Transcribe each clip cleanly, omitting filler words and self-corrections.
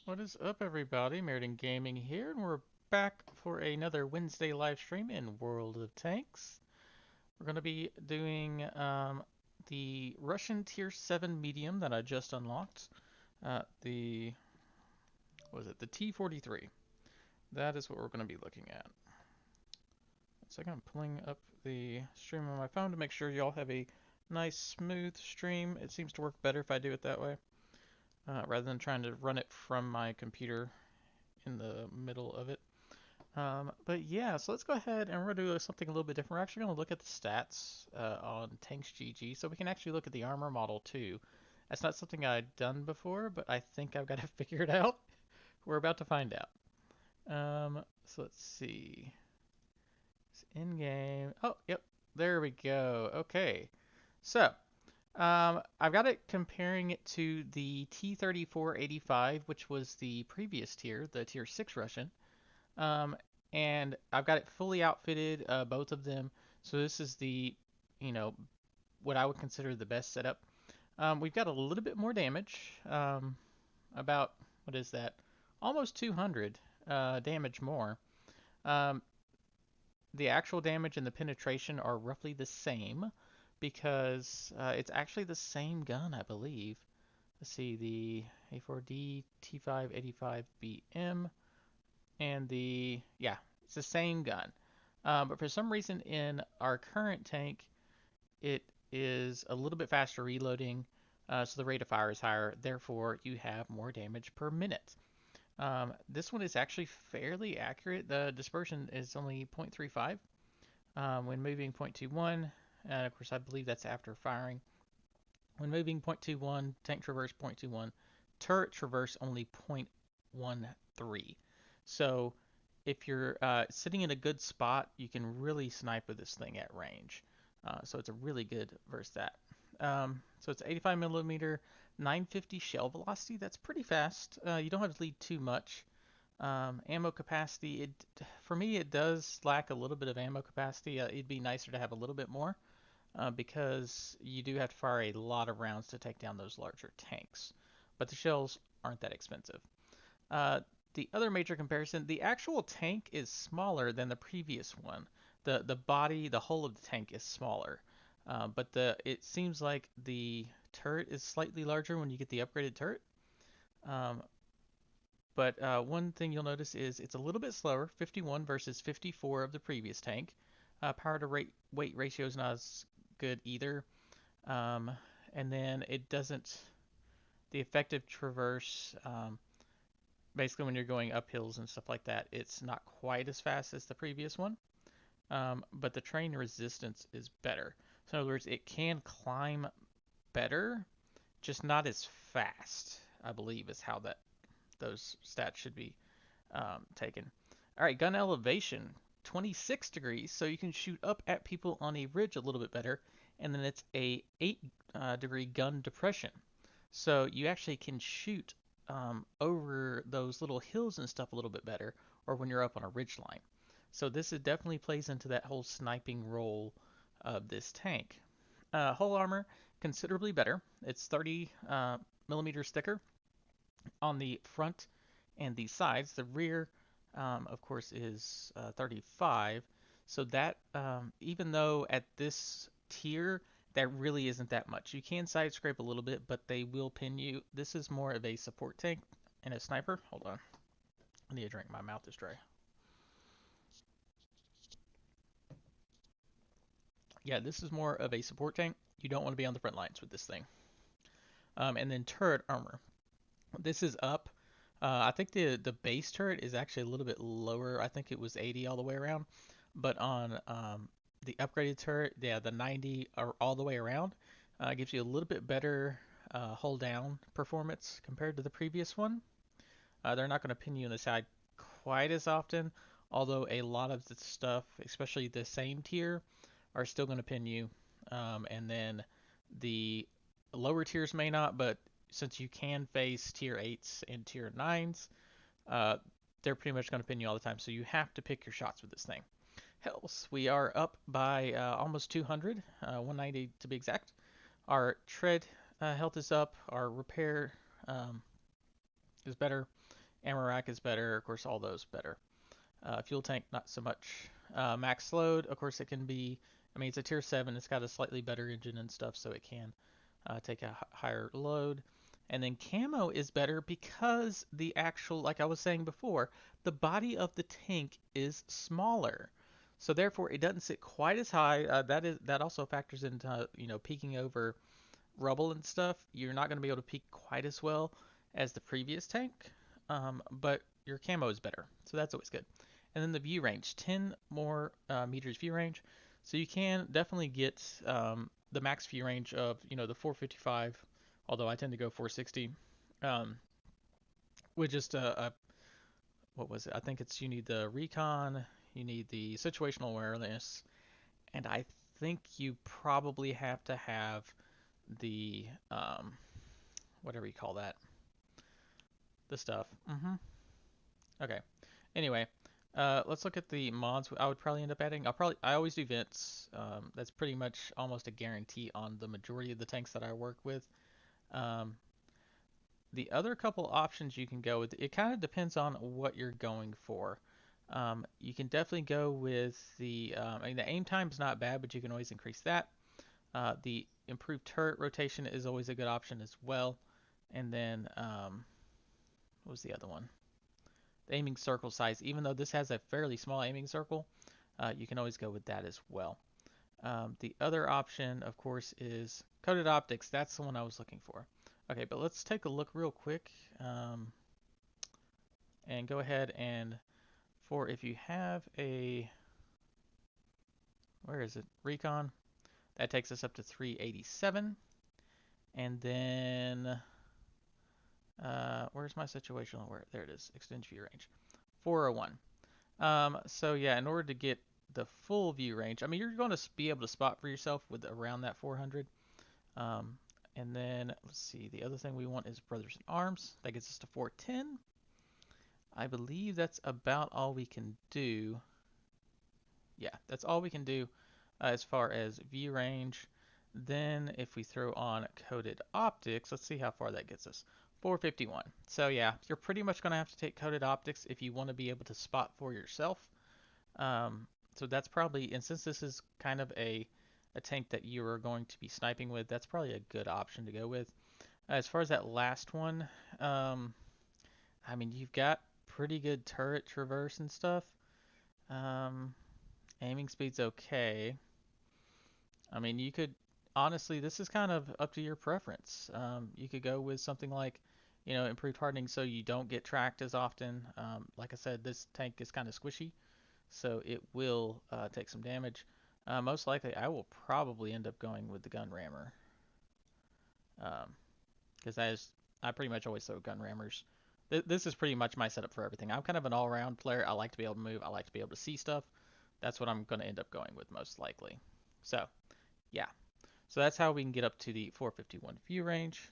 What is up, everybody? MyrodinGaming here, and we're back for another Wednesday live stream in World of Tanks. We're going to be doing the Russian Tier 7 medium that I just unlocked. The the T-43. That is what we're going to be looking at. So I'm pulling up the stream on my phone to make sure y'all have a nice, smooth stream. It seems to work better if I do it that way, rather than trying to run it from my computer in the middle of it. But yeah, so let's go ahead and we're going to do something a little bit different. We're actually going to look at the stats on Tanks GG, so we can actually look at the armor model too. That's not something I've done before, but I think I've got it figured out. We're about to find out. So let's see. It's in-game. Oh, yep, there we go. Okay, so I've got it comparing it to the T-34-85, which was the previous tier, the Tier 6 Russian. Um, and I've got it fully outfitted, both of them. So this is the, you know, what I would consider the best setup. We've got a little bit more damage, about, what is that? Almost 200 damage more. Um, the actual damage and the penetration are roughly the same because it's actually the same gun, I believe. Let's see, the A4D T585BM. And it's the same gun. But for some reason in our current tank, it is a little bit faster reloading, so the rate of fire is higher. Therefore, you have more damage per minute. This one is actually fairly accurate. The dispersion is only 0.35 when moving 0.21. And of course, I believe that's after firing. When moving 0.21, tank traverse 0.21, turret traverse only 0.13. So if you're sitting in a good spot, you can really snipe with this thing at range. So it's a really good versus that. So it's 85 millimeter, 950 shell velocity. That's pretty fast. You don't have to lead too much. Ammo capacity, for me, it does lack a little bit of ammo capacity. It'd be nicer to have a little bit more because you do have to fire a lot of rounds to take down those larger tanks. But the shells aren't that expensive. The other major comparison, the actual tank is smaller than the previous one. The body, the hull of the tank is smaller. But it seems like the turret is slightly larger when you get the upgraded turret. But one thing you'll notice is it's a little bit slower, 51 versus 54 of the previous tank. Power to weight ratio is not as good either. And then it doesn't, the effective traverse, basically when you're going up hills and stuff like that, it's not quite as fast as the previous one. But the train resistance is better. So in other words, it can climb better, just not as fast, I believe is how those stats should be taken. All right, gun elevation, 26 degrees, so you can shoot up at people on a ridge a little bit better, and then it's a 8 degree gun depression. So you actually can shoot over those little hills and stuff a little bit better, or when you're up on a ridge line. So this definitely plays into that whole sniping role of this tank. Hull armor, considerably better. It's 30 millimeters thicker on the front and the sides. The rear, of course, is 35. So that, even though at this tier, that really isn't that much. You can side scrape a little bit, but they will pin you. This is more of a support tank and a sniper. Hold on. I need a drink. My mouth is dry. Yeah, this is more of a support tank. You don't want to be on the front lines with this thing. And then turret armor. This is up. I think the base turret is actually a little bit lower. I think it was 80 all the way around. But on the upgraded turret, yeah, the 90 are all the way around. Gives you a little bit better hold down performance compared to the previous one. They're not going to pin you in the side quite as often, although a lot of the stuff, especially the same tier, are still going to pin you. And then the lower tiers may not, but since you can face tier 8s and tier 9s, they're pretty much going to pin you all the time. So you have to pick your shots with this thing. Health, we are up by almost 200, 190 to be exact. Our tread health is up. Our repair is better. Ammo rack is better, of course, all those better. Fuel tank, not so much. Max load, of course, it can be, I mean, it's a tier 7, it's got a slightly better engine and stuff, so it can take a higher load. And then camo is better because the actual, like I was saying before, the body of the tank is smaller. So therefore, it doesn't sit quite as high. That also factors into peeking over rubble and stuff. You're not going to be able to peek quite as well as the previous tank, but your camo is better, so that's always good. And then the view range, 10 more meters view range, so you can definitely get the max view range of the 455, although I tend to go 460, with just what was it? I think it's you need the recon, you need the situational awareness, and I think you probably have to have the whatever you call that, the stuff. Okay. Anyway, let's look at the mods I would probably end up adding. I always do vents. That's pretty much almost a guarantee on the majority of the tanks that I work with. Um, the other couple options you can go with, it kind of depends on what you're going for. You can definitely go with I mean, the aim time's not bad, but you can always increase that. The improved turret rotation is always a good option as well. And then, what was the other one? The aiming circle size. Even though this has a fairly small aiming circle, you can always go with that as well. The other option, of course, is coated optics. That's the one I was looking for. Okay, but let's take a look real quick and go ahead and if you have a, where is it? Recon. That takes us up to 387. And then, where's my situational aware? There it is, extended view range, 401. So yeah, in order to get the full view range, I mean, you're going to be able to spot for yourself with around that 400. And then, let's see, the other thing we want is Brothers in Arms. That gets us to 410. I believe that's about all we can do. Yeah, that's all we can do as far as view range. Then if we throw on coated optics, let's see how far that gets us. 451. So yeah, you're pretty much going to have to take coated optics if you want to be able to spot for yourself. So that's probably, and since this is kind of a tank that you are going to be sniping with, that's probably a good option to go with. As far as that last one, I mean, you've got pretty good turret traverse and stuff. Aiming speed's okay. I mean, you could, honestly, this is kind of up to your preference. You could go with something like, improved hardening so you don't get tracked as often. Like I said, this tank is kind of squishy, so it will take some damage. Most likely, I will probably end up going with the gun rammer. Because I pretty much always throw gun rammers. This is pretty much my setup for everything. I'm kind of an all-around player. I like to be able to move. I like to be able to see stuff. That's what I'm going to end up going with most likely. So, yeah. So that's how we can get up to the 451 view range.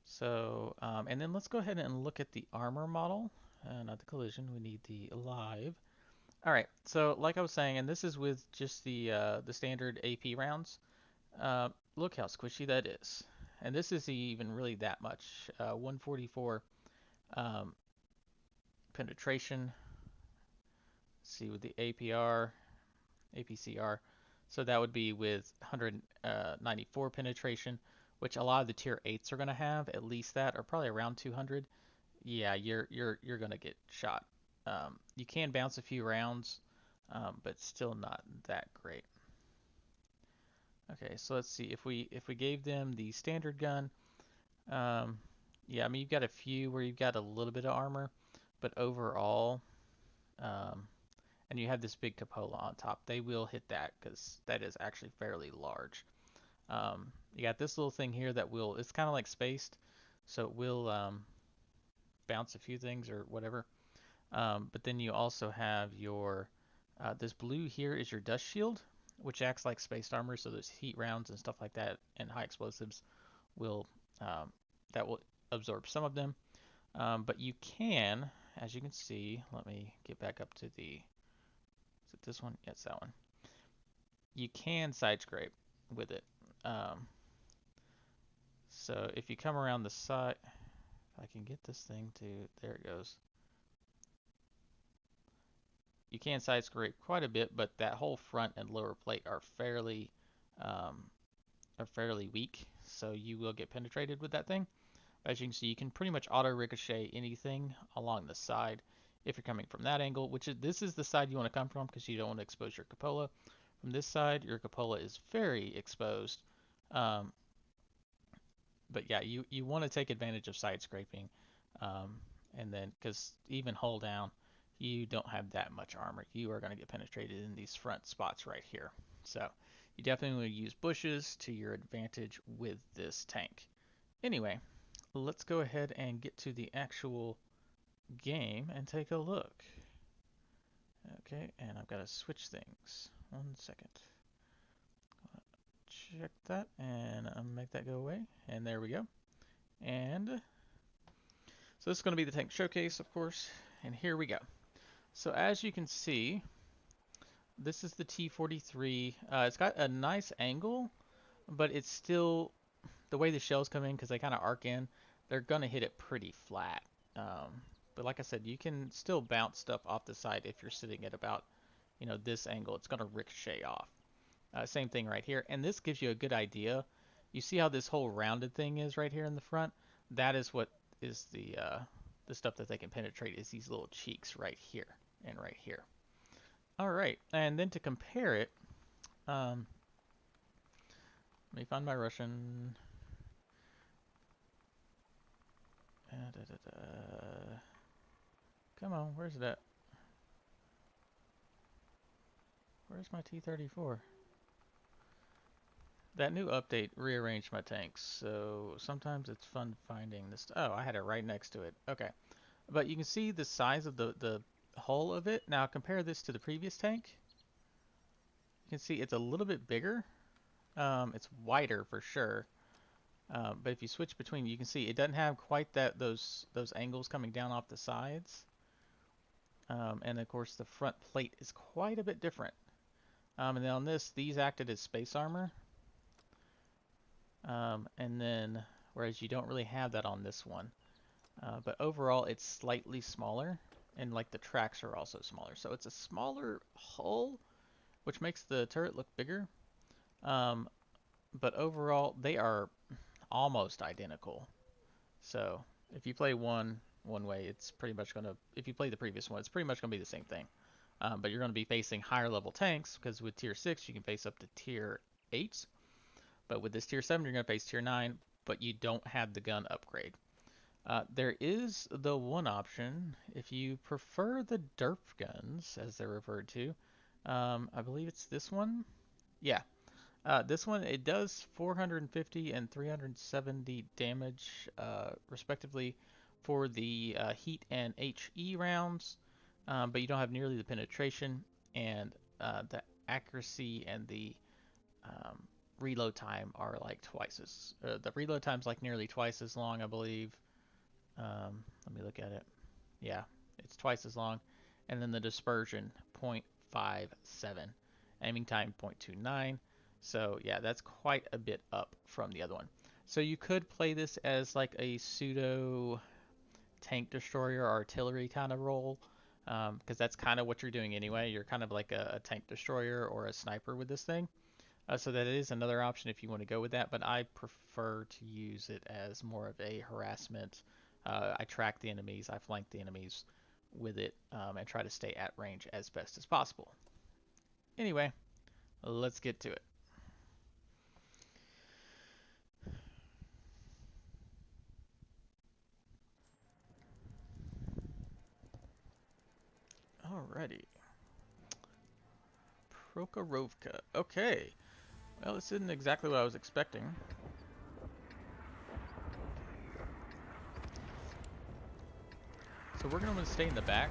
So, and then let's go ahead and look at the armor model. Not the collision. We need the live. All right. So, like I was saying, and this is with just the standard AP rounds. Look how squishy that is. And this isn't even really that much. 144 penetration. Let's see with the APCR. So that would be with 194 penetration, which a lot of the tier 8s are going to have at least that, or probably around 200. Yeah, you're going to get shot. You can bounce a few rounds, but still not that great. Okay, so let's see if we gave them the standard gun. Yeah, I mean you've got a few where you've got a little bit of armor, but overall, and you have this big cupola on top, they will hit that because that is actually fairly large. You got this little thing here that it's kind of like spaced, so it will bounce a few things or whatever. But then you also have your this blue here is your dust shield, which acts like spaced armor, so those heat rounds and stuff like that and high explosives will that will absorb some of them. But you can, as you can see, let me get back up to the, is it this one? Yes, that one. You can side scrape with it. So if you come around the side, If I can get this thing to, there it goes. You can side scrape quite a bit, but that whole front and lower plate um, are fairly weak, so you will get penetrated with that thing. As you can see, you can pretty much auto ricochet anything along the side if you're coming from that angle, which is this is the side you want to come from because you don't want to expose your cupola. From this side, your cupola is very exposed. Um, but yeah, you want to take advantage of side scraping, and then because even hull down, you don't have that much armor. You are going to get penetrated in these front spots right here. So you definitely want to use bushes to your advantage with this tank. Anyway, let's go ahead and get to the actual game and take a look. Okay, and I've got to switch things. 1 second. Check that and make that go away. And there we go. And so this is going to be the tank showcase, of course. And here we go. So as you can see, this is the T-43. It's got a nice angle, but it's still, the way the shells come in, because they kind of arc in, they're going to hit it pretty flat. But like I said, you can still bounce stuff off the side if you're sitting at about, this angle. It's going to ricochet off. Same thing right here. And this gives you a good idea. You see how this whole rounded thing is right here in the front? That is what is the stuff that they can penetrate, is these little cheeks right here and right here. All right, and then to compare it, let me find my Russian. Come on, where's that? Where's my T-34? That new update rearranged my tanks, so sometimes it's fun finding this. Oh, I had it right next to it. Okay. But you can see the size of the hull of it. Now compare this to the previous tank. You can see it's a little bit bigger. It's wider for sure. But if you switch between, you can see it doesn't have quite those angles coming down off the sides. And of course the front plate is quite a bit different. And then on this, these acted as space armor. And then, whereas you don't really have that on this one. But overall, it's slightly smaller, and like the tracks are also smaller. So it's a smaller hull, which makes the turret look bigger. But overall, they are almost identical. So if you play one way, it's pretty much going to, if you play the previous one, it's pretty much going to be the same thing. But you're going to be facing higher level tanks, because with tier 6, you can face up to tier 8. But with this tier 7, you're going to face tier 9, but you don't have the gun upgrade. There is the one option, if you prefer the derp guns, as they're referred to. I believe it's this one. Yeah. This one, it does 450 and 370 damage, respectively, for the heat and HE rounds. But you don't have nearly the penetration, and the accuracy and the reload time are like twice as the reload time's like nearly twice as long, I believe. Let me look at it. Yeah, it's twice as long. And then the dispersion 0.57, aiming time 0.29. So yeah, that's quite a bit up from the other one. So you could play this as like a pseudo tank destroyer or artillery kind of role, because that's kind of what you're doing anyway. You're kind of like a tank destroyer or a sniper with this thing. So that is another option if you want to go with that, but I prefer to use it as more of a harassment. I track the enemies, I flank the enemies with it, and try to stay at range as best as possible. Anyway, let's get to it. Alrighty. Prokhorovka. Okay. Well, this isn't exactly what I was expecting. So we're going to stay in the back.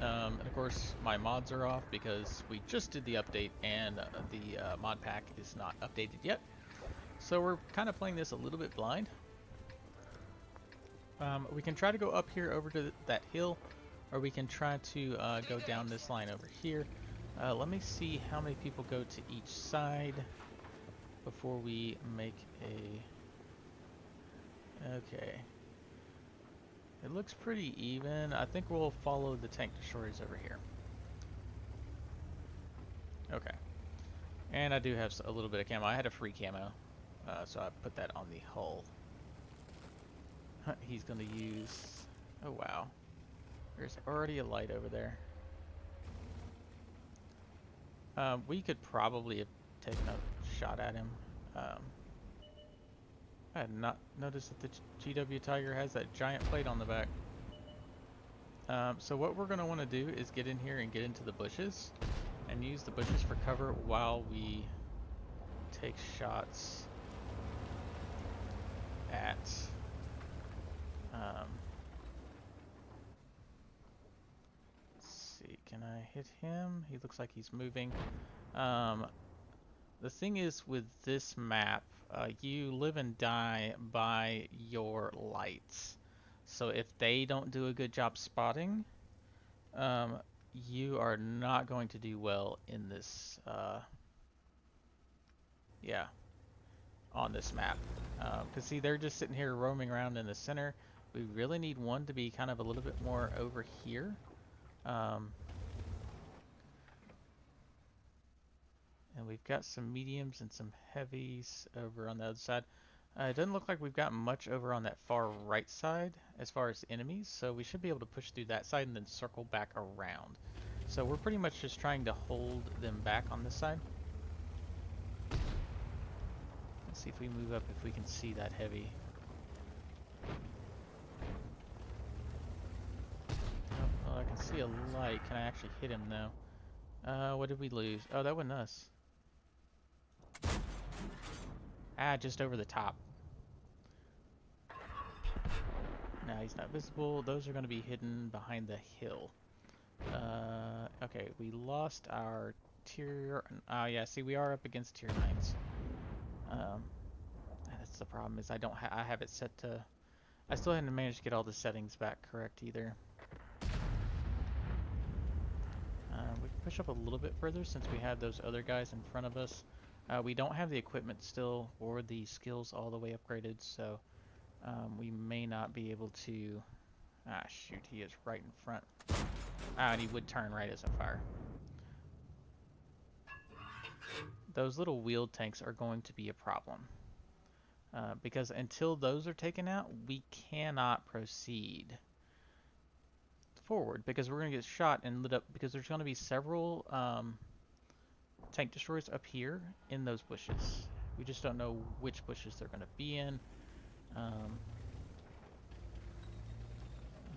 And of course, my mods are off because we just did the update and the mod pack is not updated yet. So we're kind of playing this a little bit blind. We can try to go up here over to that hill, or we can try to go down this line over here. Let me see how many people go to each side before we make a... Okay. It looks pretty even. I think we'll follow the tank destroyers over here. Okay. And I do have a little bit of camo. I had a free camo, so I put that on the hull. He's going to use... Oh, wow. There's already a light over there. We could probably have taken a shot at him. I had not noticed that the GW Tiger has that giant plate on the back. So what we're going to want to do is get in here and get into the bushes and use the bushes for cover while we take shots at let's see, can I hit him? He looks like he's moving. The thing is with this map, you live and die by your lights. So if they don't do a good job spotting, you are not going to do well in this, yeah, on this map. Because see, they're just sitting here roaming around in the center. We really need one to be kind of a little bit more over here. And we've got some mediums and some heavies over on the other side. It doesn't look like we've got much over on that far right side as far as enemies, so we should be able to push through that side and then circle back around. So we're pretty much just trying to hold them back on this side. Let's see if we move up, if we can see that heavy. Oh, I can see a light. Can I actually hit him though? What did we lose? Oh, that wasn't us. Ah, just over the top. Now he's not visible. Those are going to be hidden behind the hill. Okay, we lost our tier... Oh yeah, see, we are up against tier 9s. That's the problem, is I don't I have it set to... I still haven't managed to get all the settings back correct either. We can push up a little bit further since we have those other guys in front of us. We don't have the equipment still or the skills all the way upgraded, so we may not be able to... Ah, shoot, he is right in front. Ah, and he would turn right as I fire. Those little wheeled tanks are going to be a problem. Because until those are taken out, we cannot proceed forward, because we're going to get shot and lit up, because there's going to be several tank destroyers up here in those bushes. We just don't know which bushes they're going to be in. Let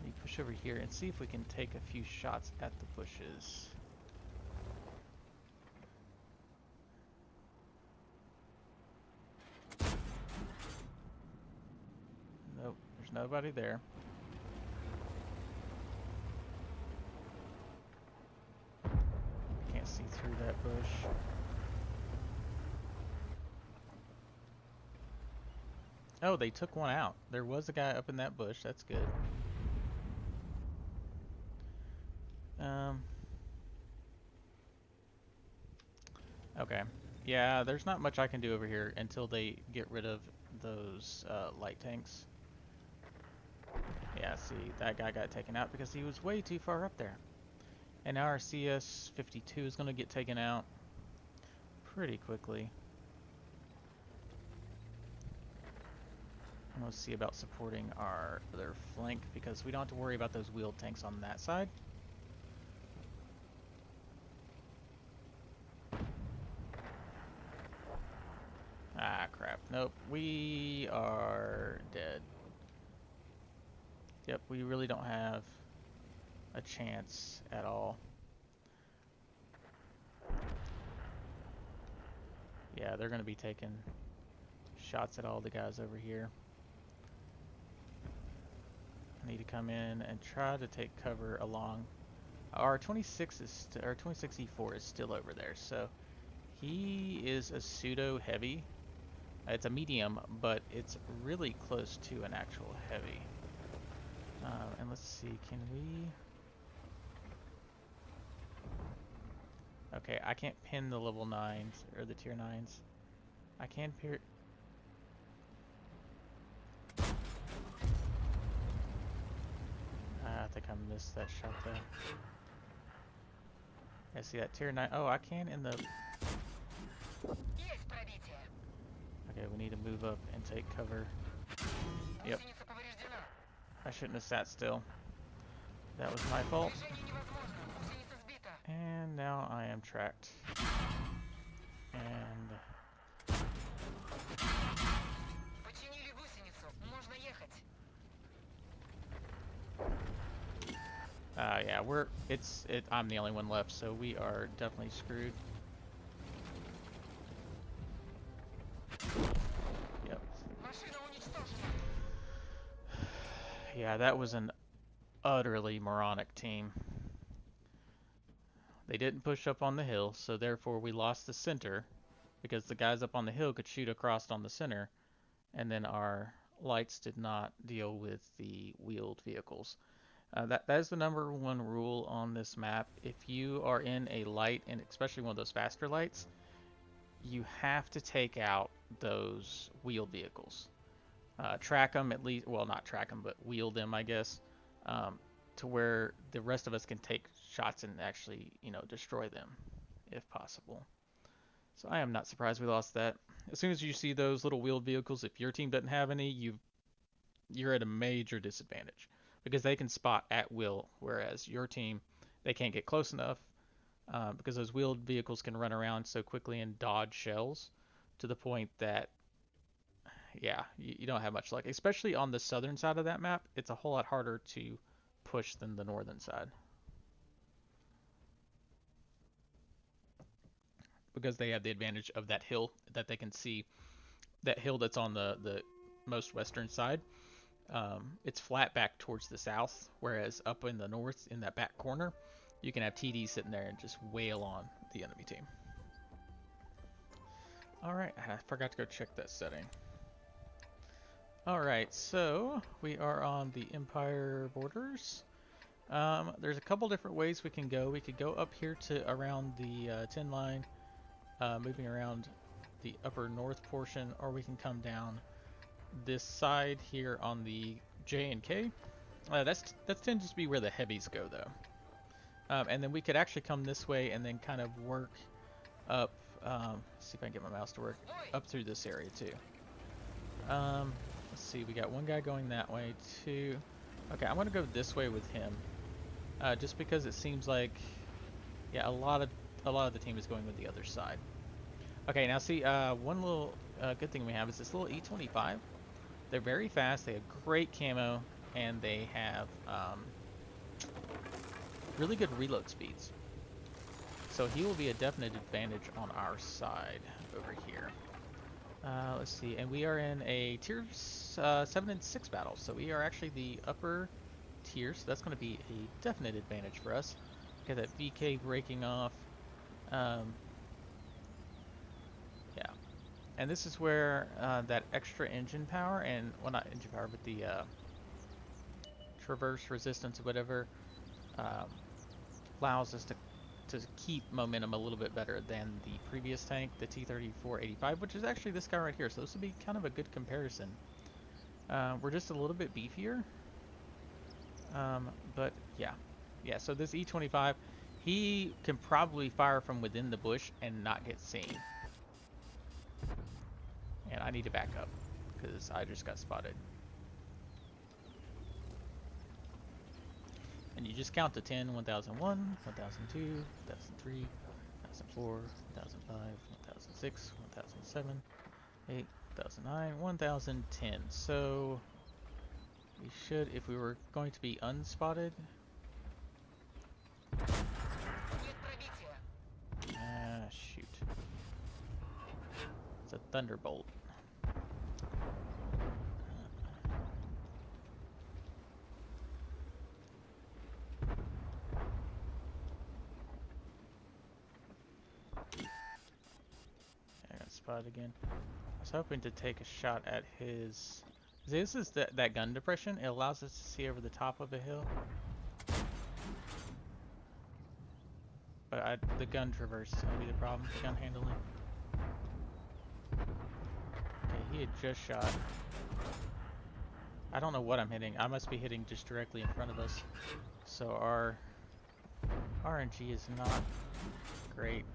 me push over here and see if we can take a few shots at the bushes. Nope, there's nobody there. Can't see through that bush. Oh, they took one out. There was a guy up in that bush. That's good. Okay. Yeah, there's not much I can do over here until they get rid of those light tanks. Yeah, see, that guy got taken out because he was way too far up there. And now our CS-52 is going to get taken out pretty quickly. And we'll see about supporting our other flank, because we don't have to worry about those wheeled tanks on that side. Ah, crap. Nope. We are dead. Yep, we really don't have a chance at all. Yeah, they're going to be taking shots at all the guys over here. I need to come in and try to take cover along. Our 26 is our 26E4 is still over there, so he is a pseudo heavy. It's a medium, but it's really close to an actual heavy. And let's see, can we... Okay, I can't pin the level 9s, or the tier 9s. I can peer... think I missed that shot though. I see that tier 9. Oh, I can in the... Okay, we need to move up and take cover. Yep. I shouldn't have sat still. That was my fault. And now I am tracked. And... yeah, I'm the only one left, so we are definitely screwed. Yep. Yeah, that was an utterly moronic team. They didn't push up on the hill, so therefore we lost the center, because the guys up on the hill could shoot across on the center, and then our lights did not deal with the wheeled vehicles. That is the number one rule on this map. If you are in a light, and especially one of those faster lights, you have to take out those wheeled vehicles. Track them at least, well, not track them, but wheel them, I guess, to where the rest of us can take shots and actually, destroy them, if possible. So I am not surprised we lost that. As soon as you see those little wheeled vehicles, if your team doesn't have any, you're at a major disadvantage, because they can spot at will, whereas your team, they can't get close enough, because those wheeled vehicles can run around so quickly and dodge shells to the point that, yeah, you don't have much luck. Especially on the southern side of that map, it's a whole lot harder to push than the northern side, because they have the advantage of that hill that they can see. That hill that's on the most western side, it's flat back towards the south, whereas up in the north, in that back corner, you can have TD sitting there and just wail on the enemy team. Alright, I forgot to go check that setting. Alright, so we are on the Empire borders. There's a couple different ways we can go. We could go up here to around the 10 line, moving around the upper north portion, or we can come down this side here on the J and K. That tends to be where the heavies go, though. And then we could actually come this way and then kind of work up. See if I can get my mouse to work up through this area too. Let's see, we got one guy going that way too. Okay, I'm gonna go this way with him, just because it seems like, yeah, a lot of the team is going with the other side. Okay, now see, one little good thing we have is this little E25. They're very fast. They have great camo, and they have really good reload speeds. So he will be a definite advantage on our side over here. Let's see, and we are in a tier 7 and 6 battle, so we are actually the upper tier, so that's going to be a definite advantage for us. Get that VK breaking off. Yeah, and this is where that extra engine power, and, well, not engine power, but the traverse resistance or whatever, allows us to keep momentum a little bit better than the previous tank, the T-43, which is actually this guy right here, so this would be kind of a good comparison. We're just a little bit beefier, but yeah, so this E25, he can probably fire from within the bush and not get seen. And I need to back up, because I just got spotted. And you just count to 10, 1001, 1002, 1003, 1004, 1005, 1006, 1007, 8, 1009, 1010. So we should, if we were going to be unspotted. Shoot. It's a thunderbolt. Again. I was hoping to take a shot at his... This is that gun depression. It allows us to see over the top of a hill. But the gun traverse is going to be the problem. The gun handling. Okay, he had just shot. I don't know what I'm hitting. I must be hitting just directly in front of us. So our RNG is not great.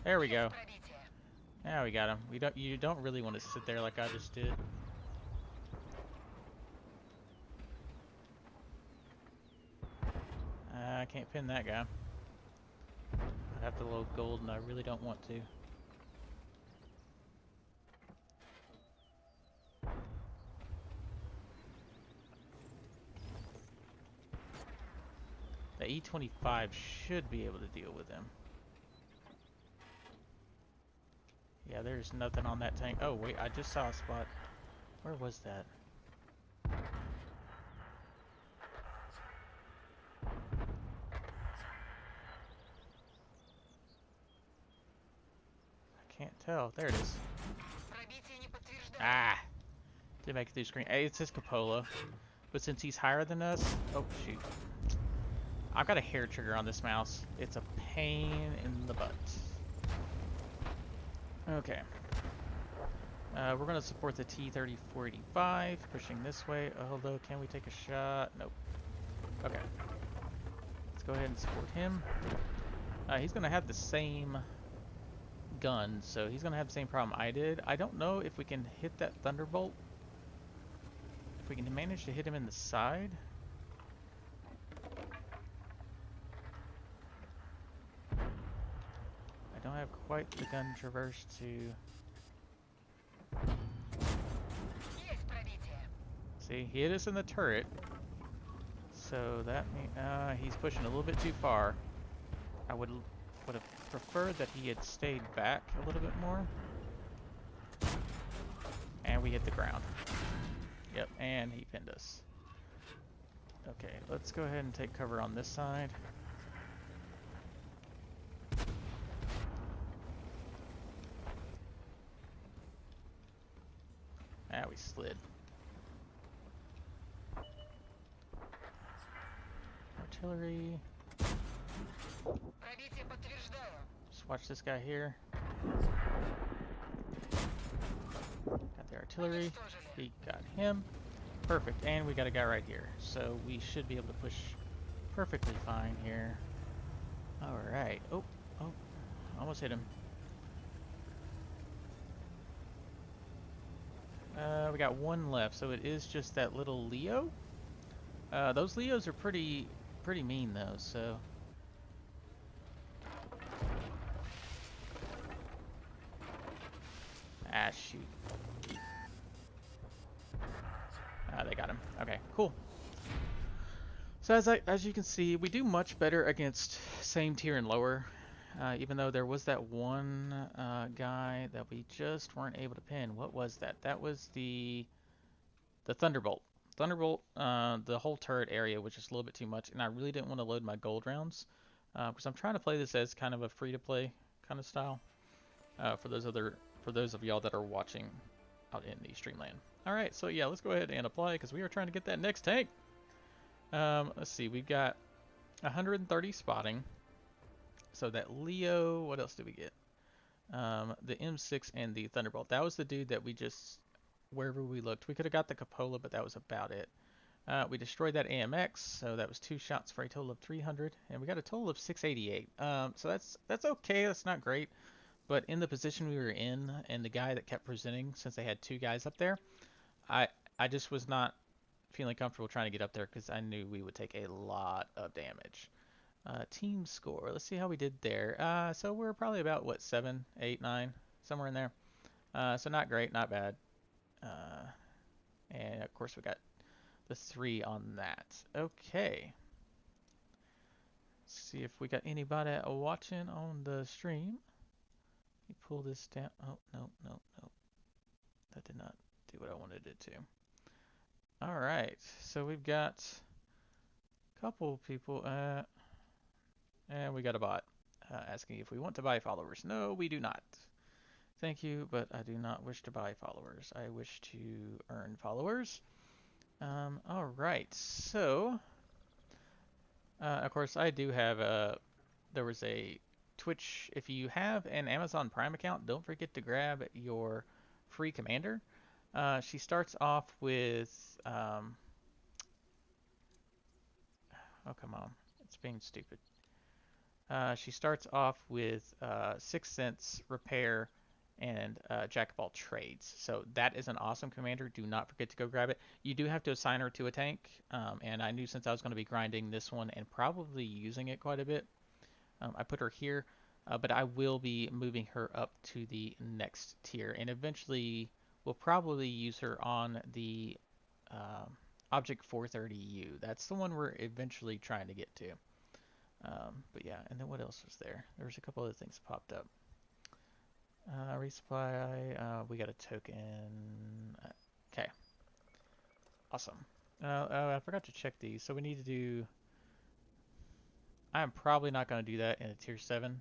There we go. Now we got him. You don't really want to sit there like I just did. I can't pin that guy. I'd have to load gold and I really don't want to. The E-25 should be able to deal with him. Yeah, there's nothing on that tank. Oh, wait, I just saw a spot. Where was that? I can't tell. There it is. Ah! Didn't make it through screen. Hey, it says Cupola. But since he's higher than us... Oh, shoot. I've got a hair trigger on this mouse. It's a pain in the butt. Okay. We're going to support the T-43, pushing this way. Although, can we take a shot? Nope. Okay. Let's go ahead and support him. He's going to have the same gun, so he's going to have the same problem I did. I don't know if we can hit that Thunderbolt. If we can manage to hit him in the side. I don't have quite the gun traverse to... See, he hit us in the turret. So that means he's pushing a little bit too far. I would have preferred that he had stayed back a little bit more. And we hit the ground. Yep, and he pinned us. Okay, let's go ahead and take cover on this side. Ah, we slid. Artillery. Just watch this guy here. Got the artillery. We got him. Perfect. And we got a guy right here. So we should be able to push perfectly fine here. Alright. Oh, almost hit him. We got one left, so it is just that little Leo. Those Leos are pretty mean though, so. Ah, shoot. They got him. Okay, cool. So as you can see, we do much better against same tier and lower. Even though there was that one guy that we just weren't able to pin. What was that? That was the Thunderbolt. Thunderbolt, the whole turret area was just a little bit too much, and I really didn't want to load my gold rounds because I'm trying to play this as kind of a free-to-play kind of style for those of y'all that are watching out in the Streamland. All right, so yeah, let's go ahead and apply because we are trying to get that next tank. Let's see, we've got 130 spotting. So that Leo, what else did we get? The M6 and the Thunderbolt. That was the dude that we just, wherever we looked. We could have got the Cupola, but that was about it. We destroyed that AMX, so that was 2 shots for a total of 300. And we got a total of 688. So that's okay, that's not great. But in the position we were in, and the guy that kept presenting, since they had 2 guys up there, I just was not feeling comfortable trying to get up there because I knew we would take a lot of damage. Team score. Let's see how we did there. So we're probably about, what, 7, 8, 9? Somewhere in there. So not great, not bad. And, of course, we got the 3 on that. Okay. Let's see if we got anybody watching on the stream. Let me pull this down. Oh, no. That did not do what I wanted it to. All right. So we've got a couple people. And we got a bot asking if we want to buy followers. No, we do not. Thank you, but I do not wish to buy followers. I wish to earn followers. All right, so of course I do have there was a Twitch, if you have an Amazon Prime account, don't forget to grab your free commander. She starts off with, oh come on, it's being stupid. She starts off with 6 Sense, Repair, and Jack of all trades. So that is an awesome commander. Do not forget to go grab it. You do have to assign her to a tank, and I knew since I was going to be grinding this one and probably using it quite a bit, I put her here. But I will be moving her up to the next tier, and eventually we'll probably use her on the Object 430U. That's the one we're eventually trying to get to. But yeah, and then what else was there? There was a couple other things popped up. Resupply, we got a token. Okay. Awesome. I forgot to check these, so we need to do... I'm probably not going to do that in a tier 7.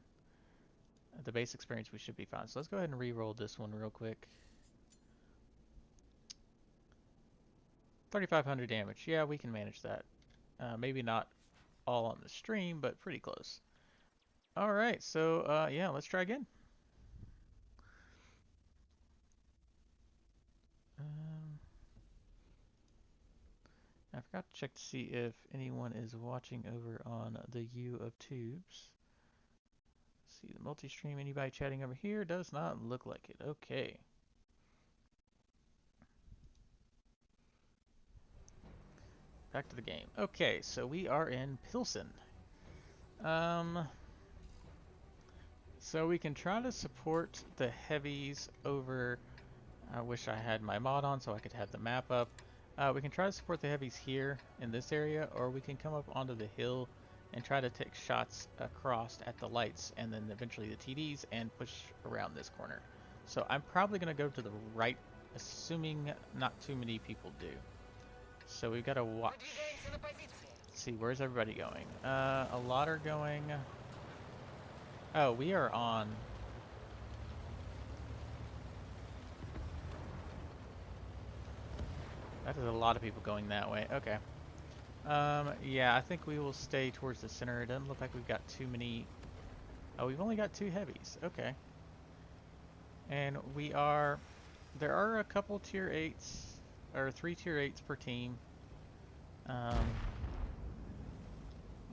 The base experience, we should be fine. So let's go ahead and re-roll this one real quick. 3,500 damage. Yeah, we can manage that. Maybe not all on the stream, but pretty close. Alright, so yeah, let's try again. I forgot to check to see if anyone is watching over on the U of Tubes. See the multi-stream, anybody chatting over here? Does not look like it. Okay. Back to the game. Okay, so we are in Pilsen. So we can try to support the heavies over... I wish I had my mod on so I could have the map up. We can try to support the heavies here in this area, or we can come up onto the hill and try to take shots across at the lights and then eventually the TDs and push around this corner. So I'm probably going to go to the right, assuming not too many people do. So we've got to watch. Let's see, where's everybody going? A lot are going... Oh, we are on... That is a lot of people going that way. Okay. Yeah, I think we will stay towards the center. It doesn't look like we've got too many... Oh, we've only got 2 heavies. Okay. And we are... There are a couple tier 8s, or 3 tier 8s per team.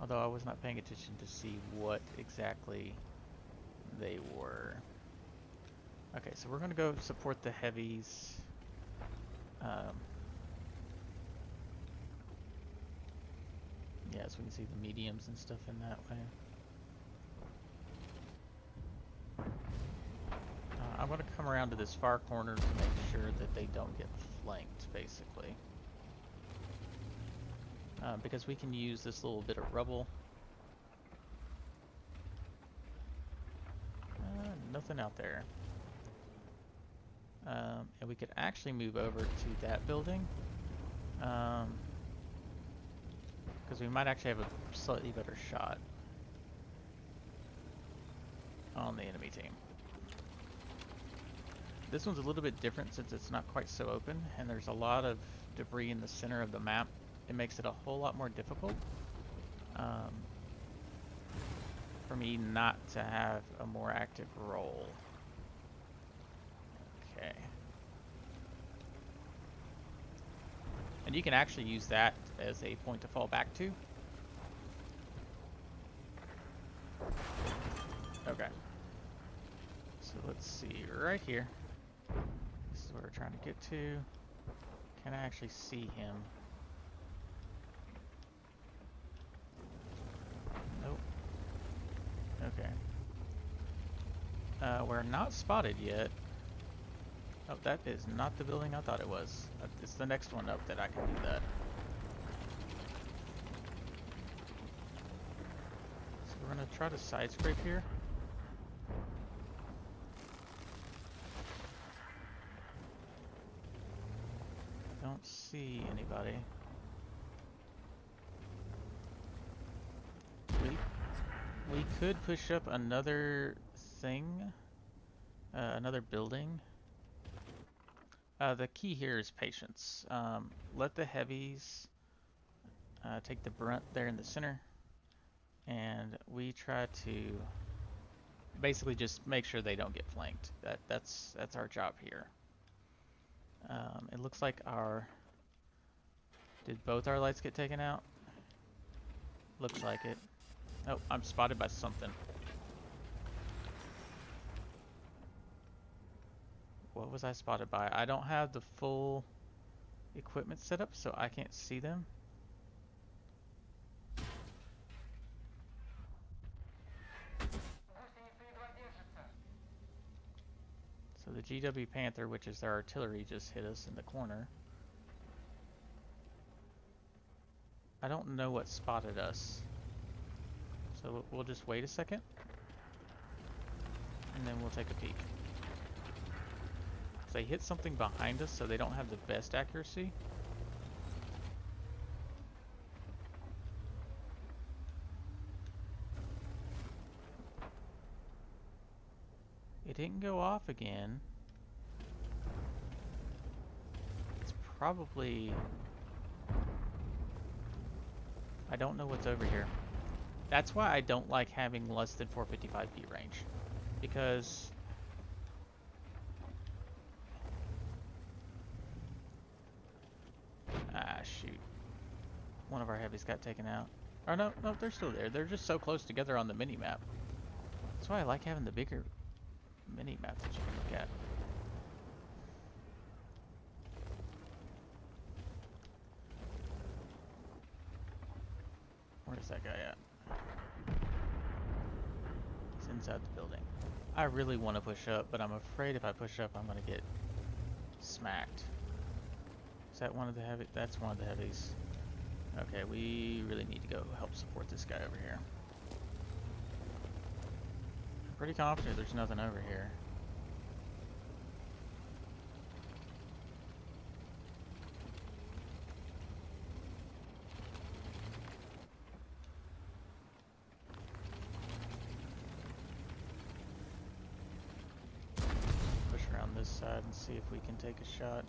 Although I was not paying attention to see what exactly they were. Okay, so we're going to go support the heavies. Yeah, so we can see the mediums and stuff in that way. I'm going to come around to this far corner to make sure that they don't get flanked, basically. Because we can use this little bit of rubble. Nothing out there. And we could actually move over to that building. Because we might actually have a slightly better shot on the enemy team. This one's a little bit different since it's not quite so open and there's a lot of debris in the center of the map. It makes it a whole lot more difficult for me not to have a more active role. Okay. And you can actually use that as a point to fall back to. Okay. So let's see, right here. This is where we're trying to get to. Can I actually see him? Nope. Okay. We're not spotted yet. Oh, that is not the building I thought it was. It's the next one up that I can do that. So we're gonna try to side scrape here. Don't see anybody. We could push up another thing, another building. The key here is patience. Let the heavies take the brunt there in the center, and we try to basically just make sure they don't get flanked. That's our job here. It looks like our... Did both our lights get taken out? Looks like it. Oh, I'm spotted by something. What was I spotted by? I don't have the full equipment set up, so I can't see them. So the GW Panther, which is their artillery, just hit us in the corner. I don't know what spotted us. So we'll just wait a second. And then we'll take a peek. They hit something behind us, so they don't have the best accuracy. It didn't go off again. It's probably... I don't know what's over here. That's why I don't like having less than 455 feet range. Because... Ah, shoot. One of our heavies got taken out. Or no, they're still there. They're just so close together on the mini-map. That's why I like having the bigger mini-map that you can look at. Where's that guy at? He's inside the building. I really want to push up, but I'm afraid if I push up, I'm going to get smacked. Is that one of the heavy? That's one of the heavies. Okay, we really need to go help support this guy over here. I'm pretty confident there's nothing over here. Push around this side and see if we can take a shot.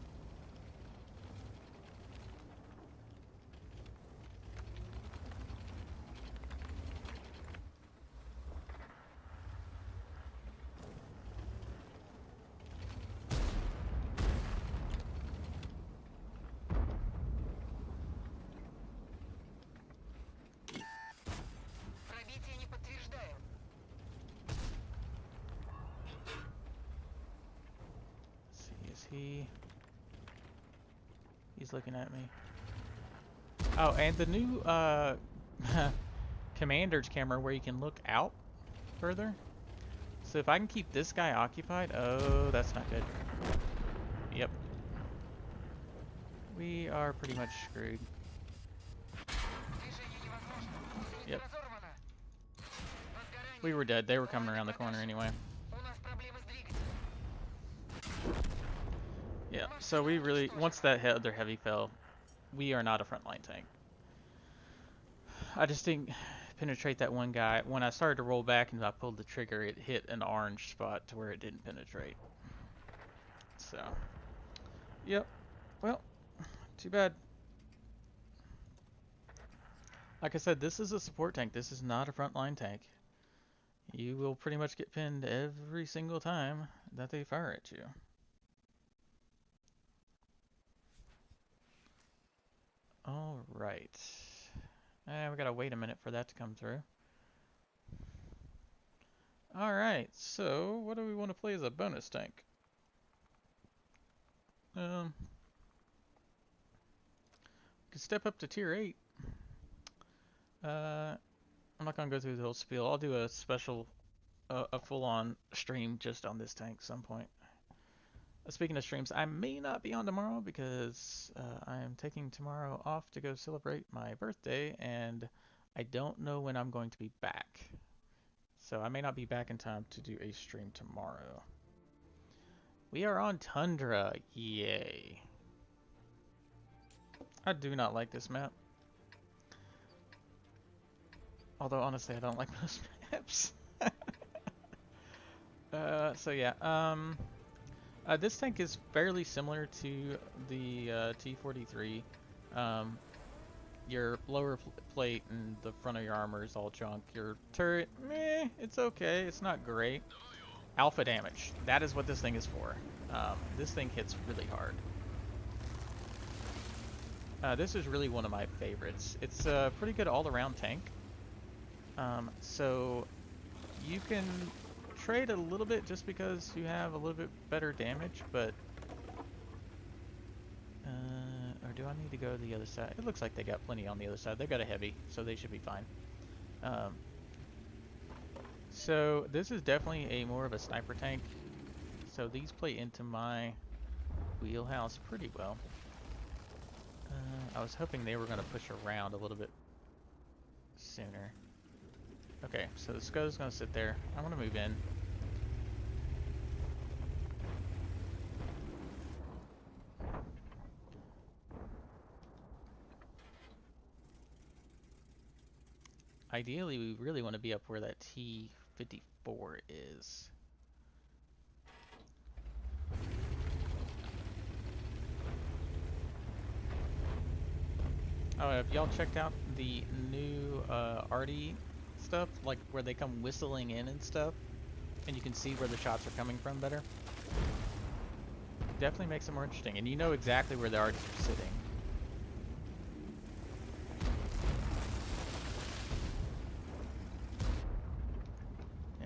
He's looking at me. Oh, and the new commander's camera where you can look out further. So if I can keep this guy occupied, oh, that's not good. Yep. We are pretty much screwed. Yep. We were dead. They were coming around the corner anyway. Yeah, so we really, once that other heavy fell, we are not a frontline tank. I just didn't penetrate that one guy. When I started to roll back and I pulled the trigger, it hit an orange spot to where it didn't penetrate. So, yep. Well, too bad. Like I said, this is a support tank. This is not a frontline tank. You will pretty much get pinned every single time that they fire at you. Alright. We gotta wait a minute for that to come through. Alright, so what do we want to play as a bonus tank? We could step up to tier 8. I'm not gonna go through the whole spiel. I'll do a special, a full-on stream just on this tank at some point. Speaking of streams, I may not be on tomorrow because I am taking tomorrow off to go celebrate my birthday, and I don't know when I'm going to be back. So I may not be back in time to do a stream tomorrow. We are on Tundra. Yay. I do not like this map. Although, honestly, I don't like most maps. So yeah, this tank is fairly similar to the T-43. Your lower plate and the front of your armor is all junk. Your turret, meh, it's okay. It's not great. Alpha damage. That is what this thing is for. This thing hits really hard. This is really one of my favorites. It's a pretty good all-around tank. So you can trade a little bit just because you have a little bit better damage, but or do I need to go to the other side? It looks like they got plenty on the other side. They've got a heavy, so they should be fine. So this is definitely a more of a sniper tank. So these play into my wheelhouse pretty well. I was hoping they were going to push around a little bit sooner. Okay, so the SCO's going to sit there. I'm going to move in. Ideally, we really want to be up where that T-44 is. Oh, have y'all checked out the new RD stuff? Like where they come whistling in and stuff? And you can see where the shots are coming from better? Definitely makes it more interesting. And you know exactly where the RDs are sitting.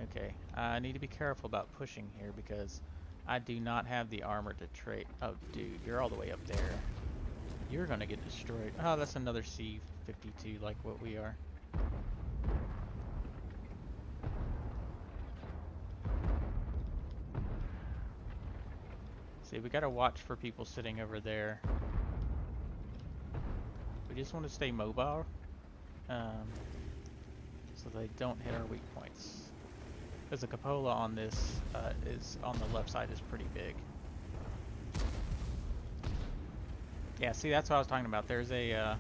Okay, I need to be careful about pushing here because I do not have the armor to trade. Oh, dude, you're all the way up there. You're gonna get destroyed. Oh, that's another C-52 like what we are. See, we gotta watch for people sitting over there. We just want to stay mobile, so they don't hit our weak points. Because the cupola on this is on the left side is pretty big. Yeah, see, that's what I was talking about. There's a,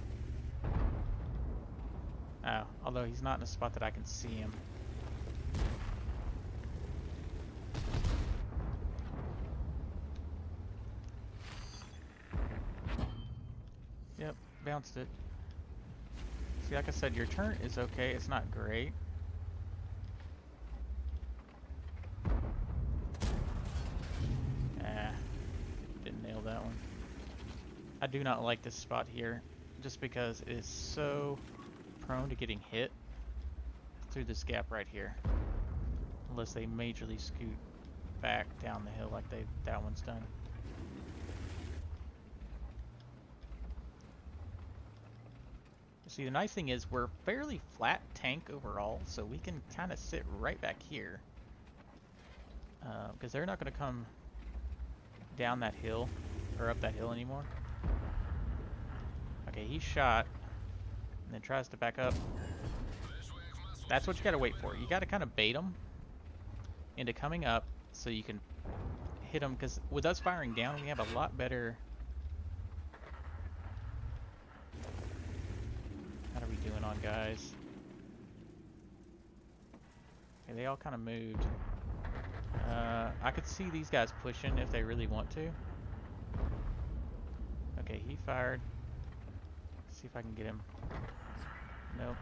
oh, although he's not in a spot that I can see him. Yep, bounced it. See, like I said, your turret is okay. It's not great. Didn't nail that one. I do not like this spot here, just because it is so prone to getting hit through this gap right here. Unless they majorly scoot back down the hill like that one's done. See, the nice thing is we're fairly flat tank overall, so we can kind of sit right back here. Because they're not going to come down that hill, or up that hill anymore. Okay, he's shot, and then tries to back up. That's what you gotta wait for. You gotta kind of bait them into coming up so you can hit them, because with us firing down, we have a lot better... How are we doing on guys? Okay, they all kind of moved. I could see these guys pushing if they really want to. Okay, he fired. Let's see if I can get him. Nope.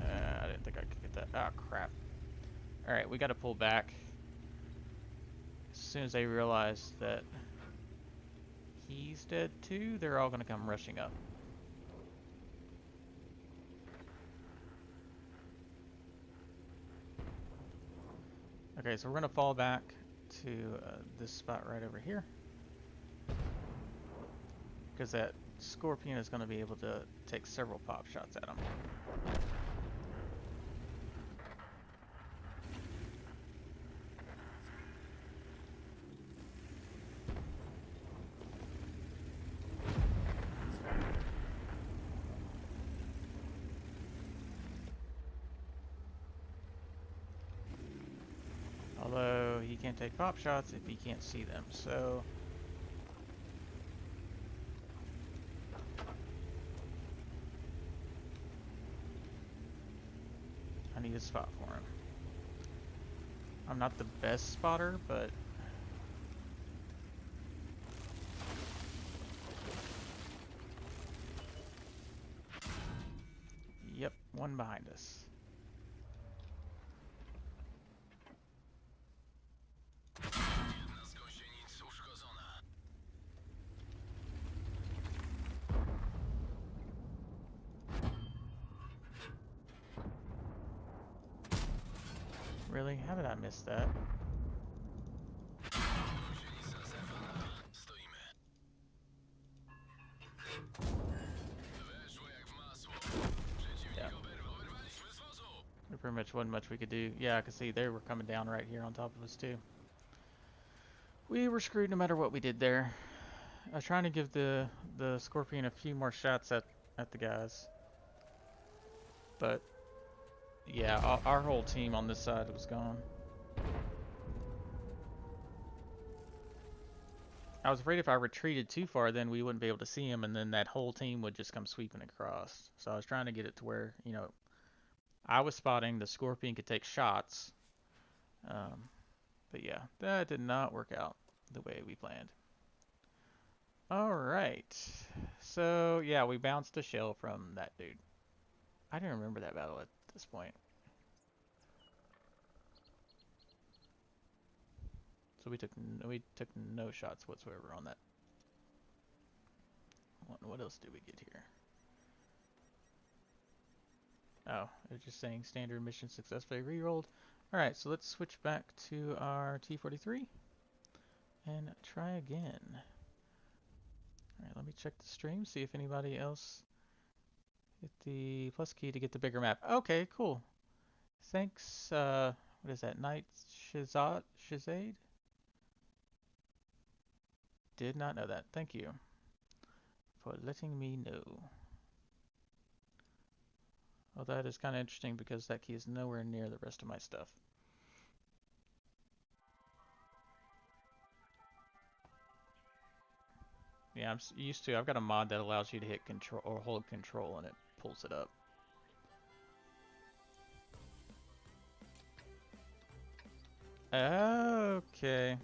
I didn't think I could get that. Ah, crap. Alright, we gotta pull back. As soon as they realize that he's dead too, they're all gonna come rushing up. Okay, so we're gonna fall back to this spot right over here, because that Scorpion is gonna be able to take several pop shots at him. Although he can't take pop shots if he can't see them, so... I need a spot for him. I'm not the best spotter, but... Yep, one behind us. Really? How did I miss that? Yeah. There pretty much wasn't much we could do. Yeah, I could see they were coming down right here on top of us too. We were screwed no matter what we did there. I was trying to give the Scorpion a few more shots at the guys. But yeah, our whole team on this side was gone. I was afraid if I retreated too far, then we wouldn't be able to see him, and then that whole team would just come sweeping across. So I was trying to get it to where, you know, I was spotting, the Scorpion could take shots. But yeah, that did not work out the way we planned. Alright. So yeah, we bounced a shell from that dude. I didn't remember that battle at this point. So we took no shots whatsoever on that. What else did we get here? Oh, it's just saying standard mission successfully rerolled. Alright, so let's switch back to our T-43 and try again. Alright, let me check the stream, see if anybody else hit the plus key to get the bigger map. Okay, cool. Thanks, what is that, Knight Shazade? Did not know that. Thank you for letting me know. Well, that is kind of interesting because that key is nowhere near the rest of my stuff. Yeah, I'm used to. I've got a mod that allows you to hit control or hold control and it pulls it up. Okay.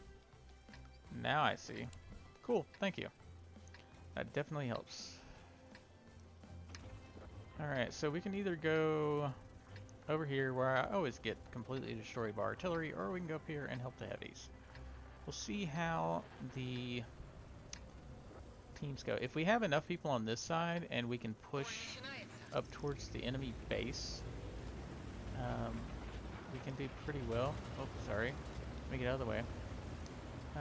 Now I see. Cool, thank you. That definitely helps. Alright, so we can either go over here where I always get completely destroyed by artillery, or we can go up here and help the heavies. We'll see how the teams go. If we have enough people on this side and we can push up towards the enemy base, we can do pretty well. Oh, sorry. Let me get out of the way.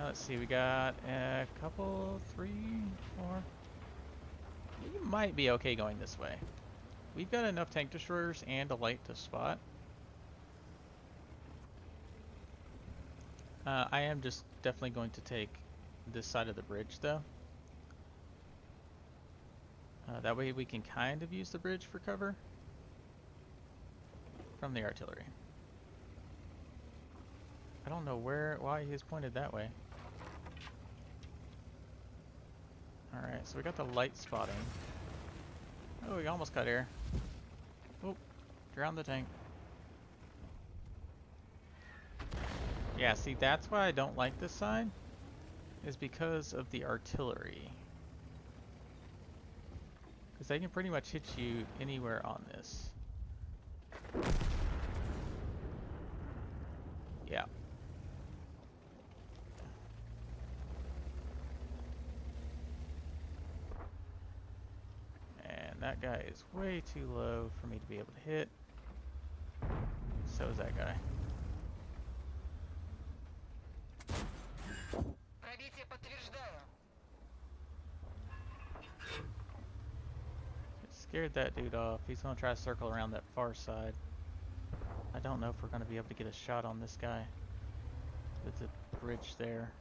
Let's see, we got a couple, 3, 4. You might be okay going this way. We've got enough tank destroyers and a light to spot. I am just definitely going to take this side of the bridge though. That way we can kind of use the bridge for cover from the artillery. I don't know why he's pointed that way. Alright, so we got the light spotting. Oh, we almost got air. Oh, drowned the tank. Yeah, see, that's why I don't like this side, is because of the artillery. Because they can pretty much hit you anywhere on this. Yeah. And that guy is way too low for me to be able to hit. So is that guy. Scared that dude off. He's gonna try to circle around that far side. I don't know if we're gonna be able to get a shot on this guy with the bridge there.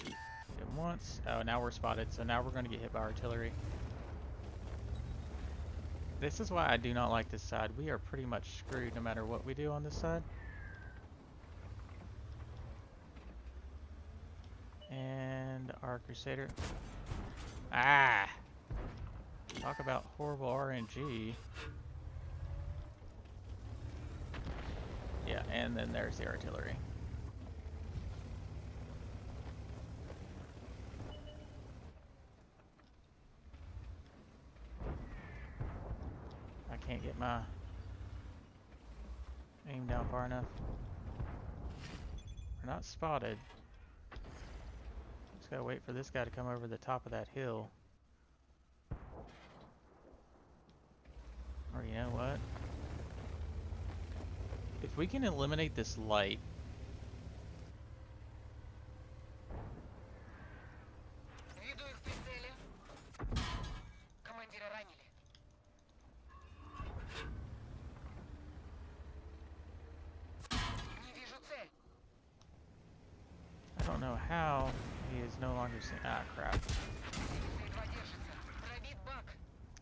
Hit him once. Oh, now we're spotted, so now we're gonna get hit by artillery. This is why I do not like this side. We are pretty much screwed no matter what we do on this side. And our Crusader. Ah! Talk about horrible RNG. Yeah, and then there's the artillery. I can't get my aim down far enough. We're not spotted. Just gotta wait for this guy to come over the top of that hill. Or you know what? If we can eliminate this light. I don't know how he is no longer seen. Ah, crap.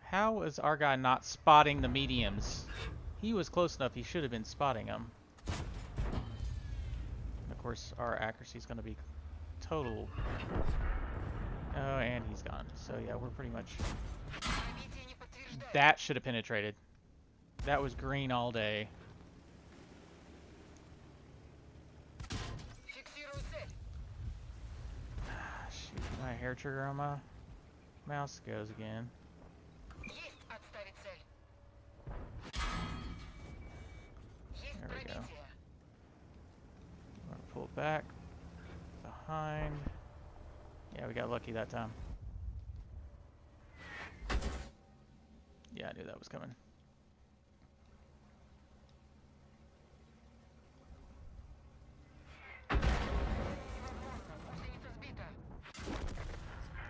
How is our guy not spotting the mediums? He was close enough, he should have been spotting them. Of course, our accuracy is going to be total. Oh, and he's gone. So yeah, we're pretty much... That should have penetrated. That was green all day. Shoot, my hair trigger on my mouse goes again. There we go. I'm gonna pull it back. Behind. Yeah, we got lucky that time. Yeah, I knew that was coming.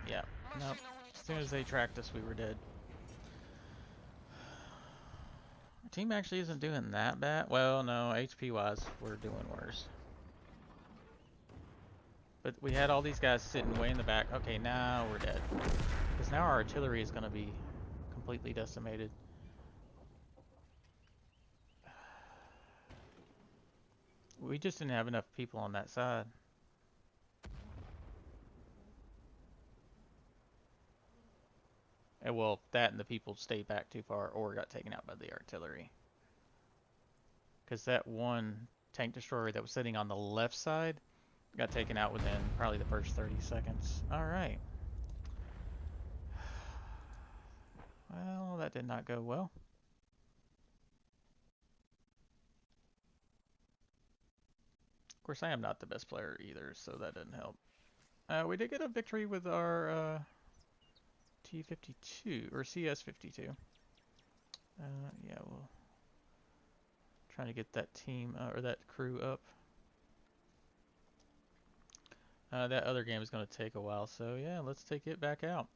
Yeah, nope. As soon as they tracked us, we were dead. Our team actually isn't doing that bad. Well, no, HP-wise, we're doing worse. But we had all these guys sitting way in the back. Okay, now we're dead. Because now our artillery is going to be completely decimated. We just didn't have enough people on that side. And well, that and the people stayed back too far or got taken out by the artillery. Because that one tank destroyer that was sitting on the left side got taken out within probably the first 30 seconds. Alright. Well, that did not go well. Of course, I am not the best player either, so that didn't help. We did get a victory with our T-52, or CS-52. Yeah, we'll trying to get that team, or that crew up. That other game is going to take a while, so yeah, let's take it back out.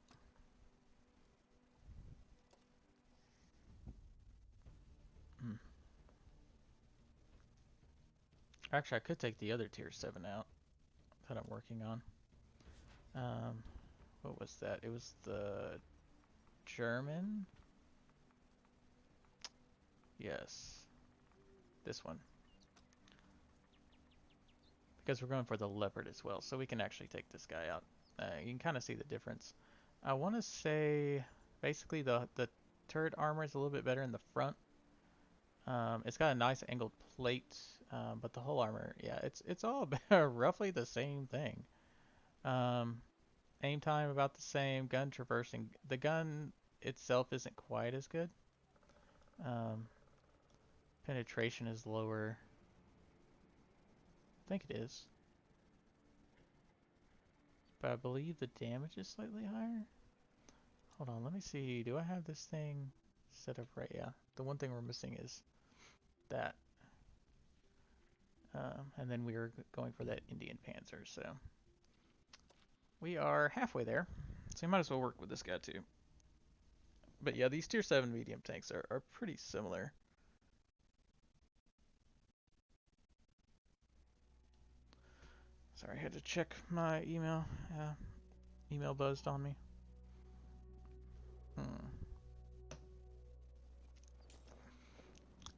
Actually, I could take the other tier 7 out that I'm working on. What was that? It was the German? Yes. This one. Because we're going for the Leopard as well, so we can actually take this guy out. You can kind of see the difference. I want to say, basically the turret armor is a little bit better in the front. It's got a nice angled plate, but the whole armor, yeah, it's all about roughly the same thing. Aim time about the same. Gun traversing. The gun itself isn't quite as good. Penetration is lower. I think it is. But I believe the damage is slightly higher. Hold on, let me see. Do I have this thing set up right? Yeah. The one thing we're missing is that. And then we are going for that Indian Panzer, so we are halfway there. So we might as well work with this guy too. But yeah, these tier 7 medium tanks are pretty similar. Sorry, I had to check my email. Email buzzed on me.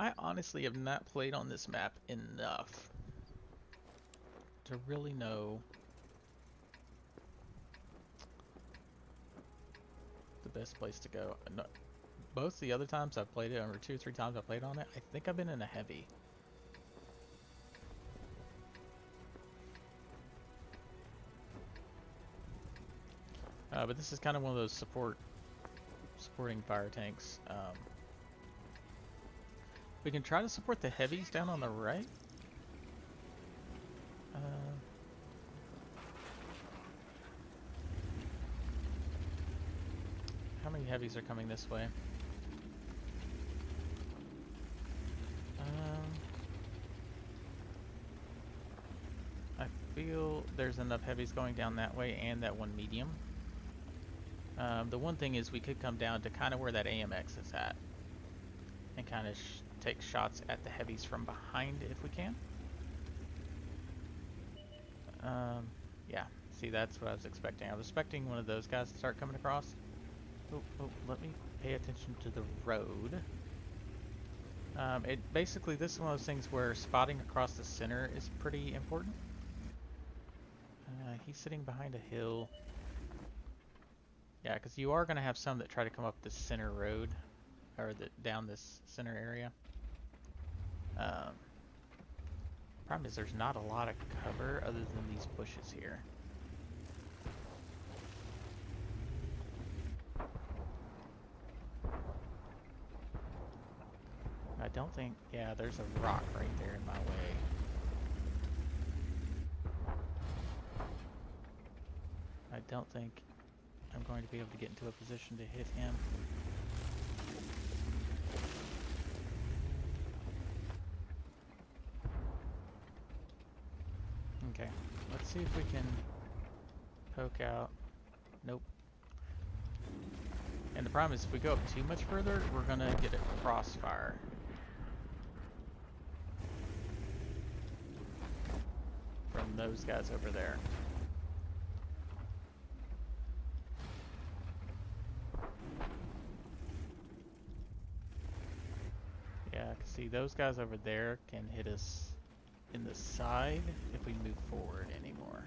I honestly have not played on this map enough to really know the best place to go. No, both the other times I've played it, or 2 or 3 times I've played on it, I think I've been in a heavy. But this is kind of one of those supporting fire tanks. We can try to support the heavies down on the right. How many heavies are coming this way? I feel there's enough heavies going down that way and that one medium. The one thing is we could come down to kind of where that AMX is at and kind of take shots at the heavies from behind if we can. Yeah, see, that's what I was expecting. I was expecting one of those guys to start coming across. Oh, let me pay attention to the road. Basically, this is one of those things where spotting across the center is pretty important. He's sitting behind a hill. Yeah, because you are going to have some that try to come up this center road, or down this center area. Problem is there's not a lot of cover other than these bushes here. I don't think, yeah, there's a rock right there in my way. I don't think I'm going to be able to get into a position to hit him. Okay, let's see if we can poke out. Nope. And the problem is if we go up too much further, we're gonna get a crossfire. From those guys over there. Yeah, see, those guys over there can hit us in the side if we move forward anymore.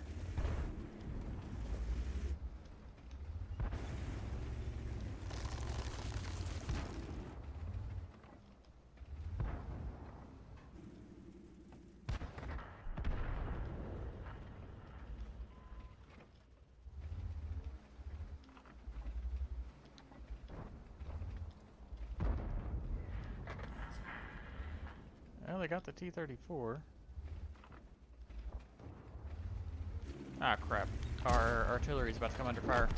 Well, they got the T-34. Ah, crap. Our artillery is about to come under fire.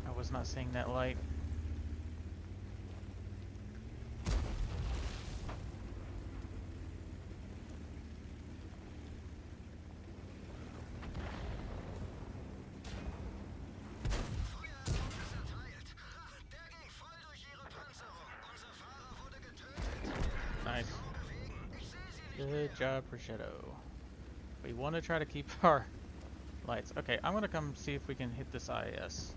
I was not seeing that light. Nice. Good job, Prosciutto. We want to try to keep our lights. Okay, I'm going to come see if we can hit this IS.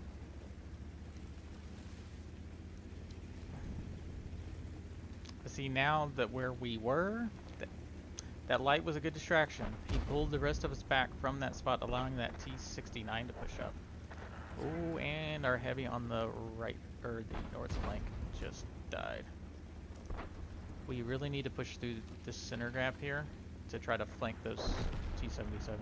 See, now that where we were, that light was a good distraction. He pulled the rest of us back from that spot, allowing that T-69 to push up. Oh, and our heavy on the right, or the north flank, just died. We really need to push through this center gap here to try to flank those T-77s.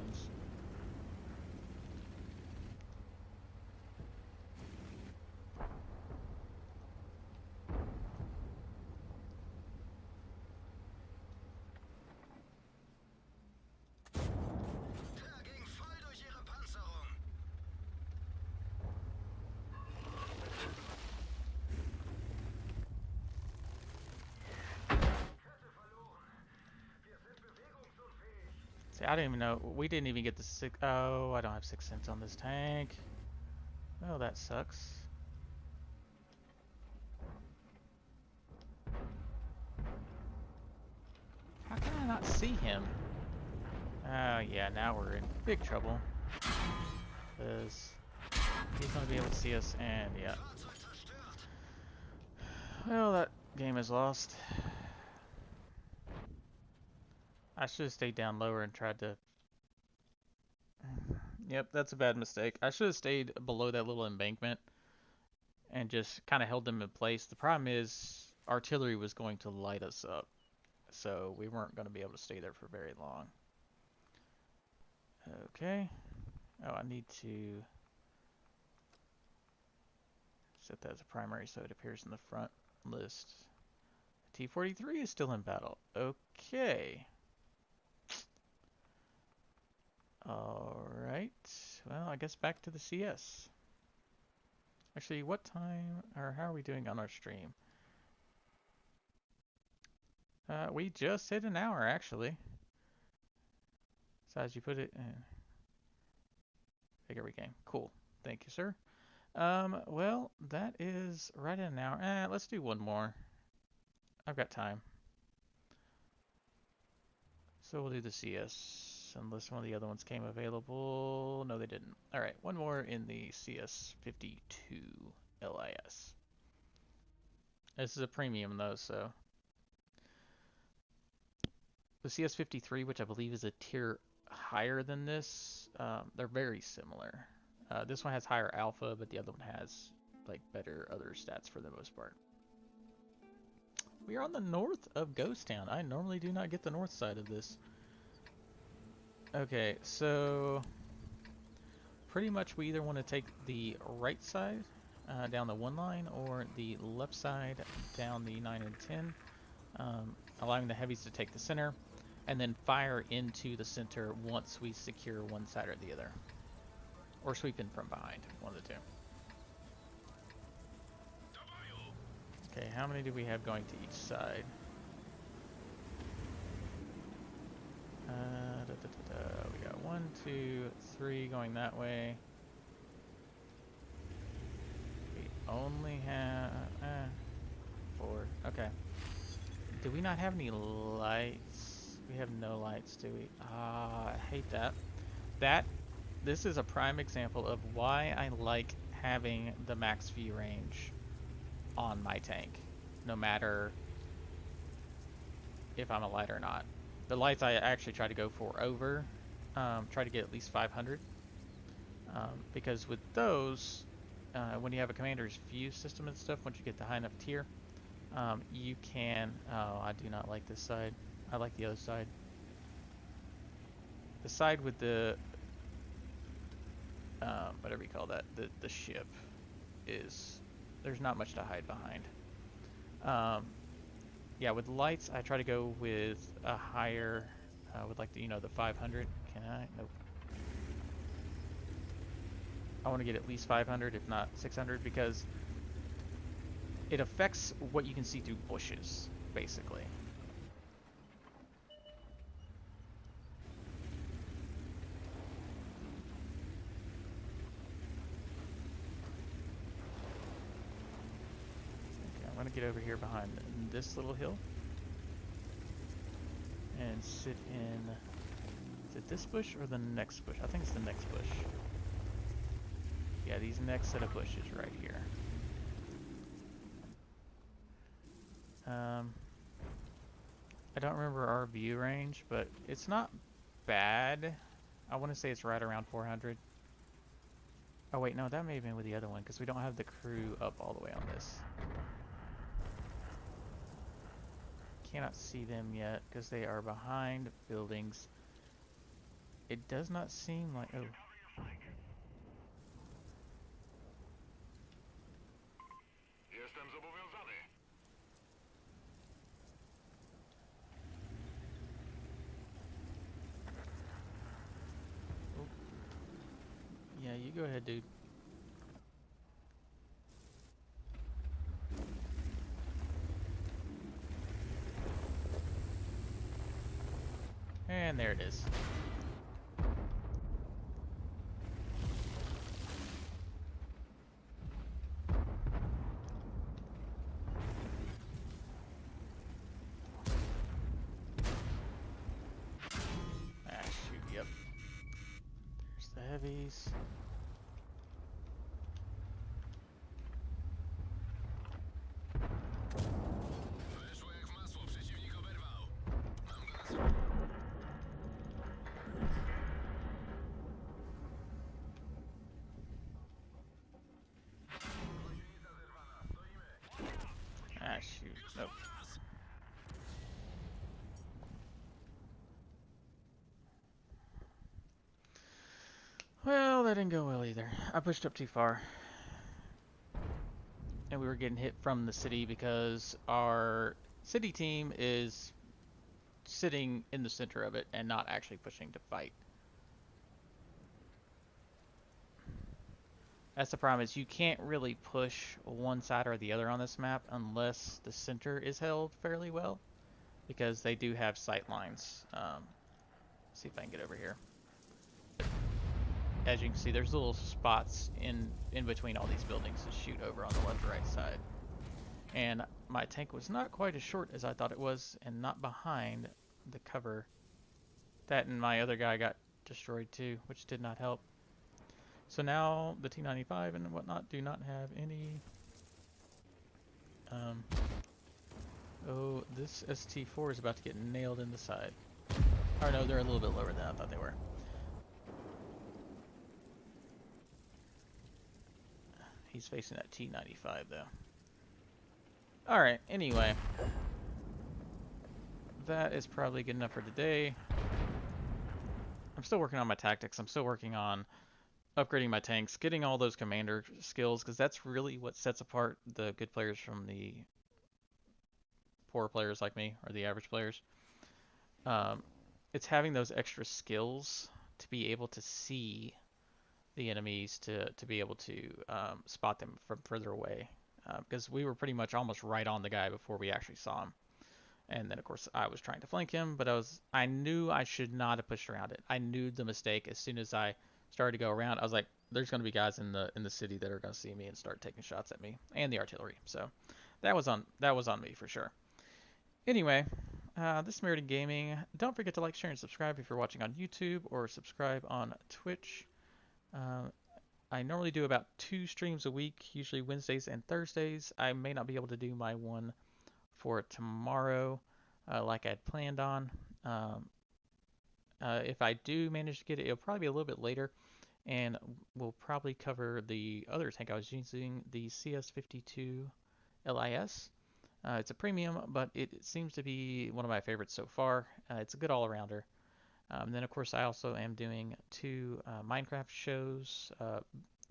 I don't even know. We didn't even get the six. Oh, I don't have 6 cents on this tank. Oh, that sucks. How can I not see him? Oh, yeah, now we're in big trouble. Because he's going to be able to see us, and yeah. Well, that game is lost. I should have stayed down lower and tried to... Yep, that's a bad mistake. I should have stayed below that little embankment and just kind of held them in place. The problem is artillery was going to light us up, so we weren't going to be able to stay there for very long. Okay. Oh, I need to set that as a primary so it appears in the front list. T-43 is still in battle. Okay. Alright. Well, I guess back to the CS. Actually, what time, or how are we doing on our stream? We just hit an hour, actually. So as you put it in. Figure we game. Cool. Thank you, sir. Well, that is right at an hour. Let's do one more. I've got time. So we'll do the CS, unless one of the other ones came available. No, they didn't. Alright, one more in the CS52 LIS. This is a premium, though, so... The CS53, which I believe is a tier higher than this, they're very similar. This one has higher alpha, but the other one has like better other stats for the most part. We are on the north of Ghost Town. I normally do not get the north side of this. Okay, so pretty much we either want to take the right side down the 1 line or the left side down the 9 and 10, allowing the heavies to take the center, and then fire into the center once we secure one side or the other. Or sweep in from behind, one of the two. Okay, how many do we have going to each side? We got 1, 2, 3 going that way. We only have 4. Okay. Do we not have any lights? We have no lights, do we? I hate that. This is a prime example of why I like having the max view range on my tank, no matter if I'm a light or not. The lights I actually try to go for over, try to get at least 500, because with those, when you have a commander's view system and stuff, once you get the high enough tier, you can, I do not like this side, I like the other side. The side with the, whatever you call that, the ship, is, there's not much to hide behind. Yeah, with lights, I try to go with a higher, with like the, the 500. Can I? Nope. I want to get at least 500, if not 600, because it affects what you can see through bushes, basically. I'm gonna get over here behind this little hill and sit in, is it this bush or the next bush? I think it's the next bush. Yeah, these next set of bushes right here. I don't remember our view range, but it's not bad. I want to say it's right around 400. Oh wait, no, that may have been with the other one, because we don't have the crew up all the way on this. Cannot see them yet because they are behind buildings. It does not seem like, oh. Oh. Yeah, you go ahead, dude. And there it is. Ah, shoot, yep. There's the heavies. Nope. Well, that didn't go well either. I pushed up too far. And we were getting hit from the city because our city team is sitting in the center of it and not actually pushing to fight. That's the problem, is you can't really push one side or the other on this map unless the center is held fairly well, because they do have sight lines. See if I can get over here. As you can see, there's little spots in between all these buildings to shoot over on the left or right side. And my tank was not quite as short as I thought it was, and not behind the cover. That and my other guy got destroyed too, which did not help. So now the T-95 and whatnot do not have any... oh, this ST4 is about to get nailed in the side. Or no, they're a little bit lower than I thought they were. He's facing that T-95 though. Alright, anyway. That is probably good enough for today. I'm still working on my tactics. I'm still working on upgrading my tanks, getting all those commander skills, because that's really what sets apart the good players from the poor players like me, or the average players. It's having those extra skills to be able to see the enemies, to be able to spot them from further away. Because we were pretty much almost right on the guy before we actually saw him. And then, of course, I was trying to flank him, but I knew I should not have pushed around it. I knew the mistake as soon as I started to go around. I was like, there's going to be guys in the city that are going to see me and start taking shots at me, and the artillery. So that was on me for sure. Anyway, this is MyrodinGaming. Don't forget to like, share, and subscribe if you're watching on YouTube, or subscribe on Twitch. I normally do about 2 streams a week, usually Wednesdays and Thursdays. I may not be able to do my one for tomorrow like I'd planned on. If I do manage to get it, it'll probably be a little bit later, and we'll probably cover the other tank I was using, the CS52 LIS. It's a premium, but it seems to be one of my favorites so far. It's a good all-arounder. Then, of course, I also am doing 2 Minecraft shows,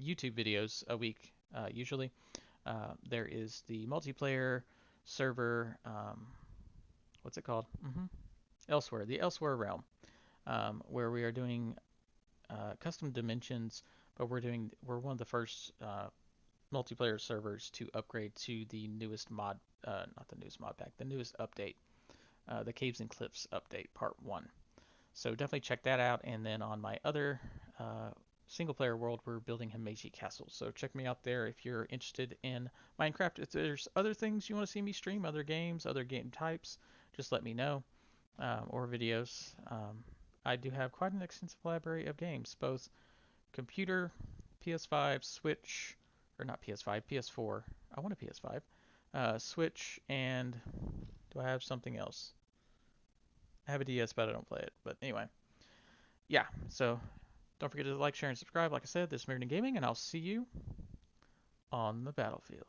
YouTube videos a week, usually. There is the multiplayer server, what's it called? Elsewhere, the Elsewhere realm, where we are doing custom dimensions, but we're one of the first multiplayer servers to upgrade to the newest mod, not the newest mod pack, the newest update, the Caves and Cliffs update, part 1. So definitely check that out. And then on my other single player world, we're building Himeji Castle. So check me out there if you're interested in Minecraft. If there's other things you want to see me stream, other games, other game types, just let me know, or videos. I do have quite an extensive library of games, both computer, PS5, Switch, or not PS5, PS4. I want a PS5. Switch, and do I have something else? I have a DS, but I don't play it. But anyway, yeah, so don't forget to like, share, and subscribe. Like I said, this is MyrodinGaming, and I'll see you on the battlefield.